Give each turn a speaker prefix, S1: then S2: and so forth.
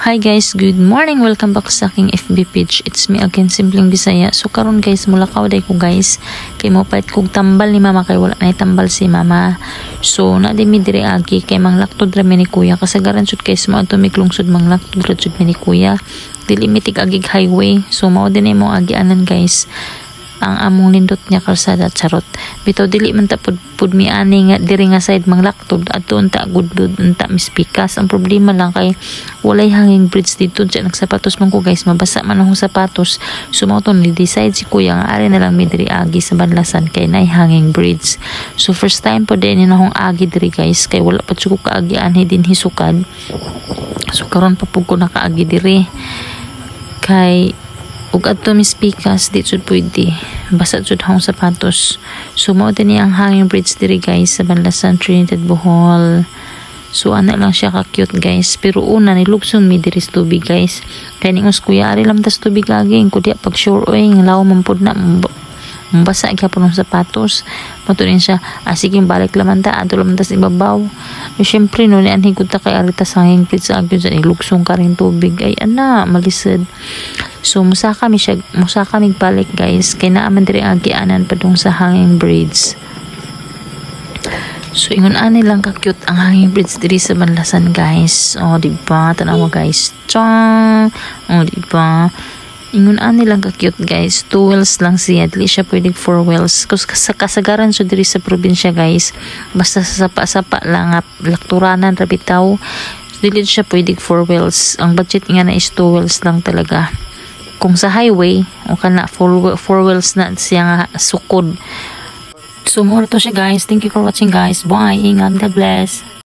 S1: Hi guys, good morning. Welcome back sa aking FB page. It's me again, Simpleng Bisaya. So karon guys, mulakaw day ko guys. Kay mo pait kog tambal ni mama kay wala na tambal si mama. So na di mi diri agi kay manglaktod ra mi ni kuya. Kasagaran jud guys mo adto miklungsod manglaktod ra jud mi ni kuya. Dili mitig agig highway. So mao din mo agi anan guys. Ang among lindot niya kalsada charot. Bitaw dili man ta pud mi ani nga diri nga side manglaktod adto unta gudlod unta mispikas. Ang problema lang kay walay hanging bridge dito diyan nagsapatos man ko guys, mabasa man ang sapatos. Sumoton ni decide si kuya nga ari na lang mi diri agi sa banlasan kay nay hanging bridge. So first time po din na akong agi diri guys kay wala pa jud ko kaagi anhi din hisukad. So karon pa pud ko nakaagi diri kay ug adto mispikas di jud pwede basa jud hang sapatos. So mao din ang hanging bridge diri guys sa banlasan Trinidad Bohol. So ana lang siya ka cute guys, pero una nilugsong mi diri sa tubig guys kay ningos kuya ari lam tas tubig aging kudia pag sure oy nglaw man pud na basa gyapon ang sapatos. Matunin siya sige balik laman ta adto laman tas ibabaw. Syempre no ni anhi gud ta kay arita sa hanging bridge sa agyo sa ilugsong ka ring tubig ay ana malisod. So musaka mi balik guys kay naa man diri agianan padung sa hanging bridge. So ingon ani lang ka cute ang hanging bridge diri sa banlasan guys. Oh di ba tanaw guys. Chang. Oh di ba ingon ani lang ka cute guys. 2 wheels lang siya, dili siya pwedeng 4 wheels. Kus kasagaran siya diri sa probinsya guys. Basta sa sapa-sapa lang lakturanan ra bitaw. Dili siya pwedeng 4 wheels. Ang budget nga na is 2 wheels lang talaga. Kung sa highway o kana 4 wheels na siya nga sukod. So more to siya guys. Thank you for watching guys. Bye. Ingat. God bless.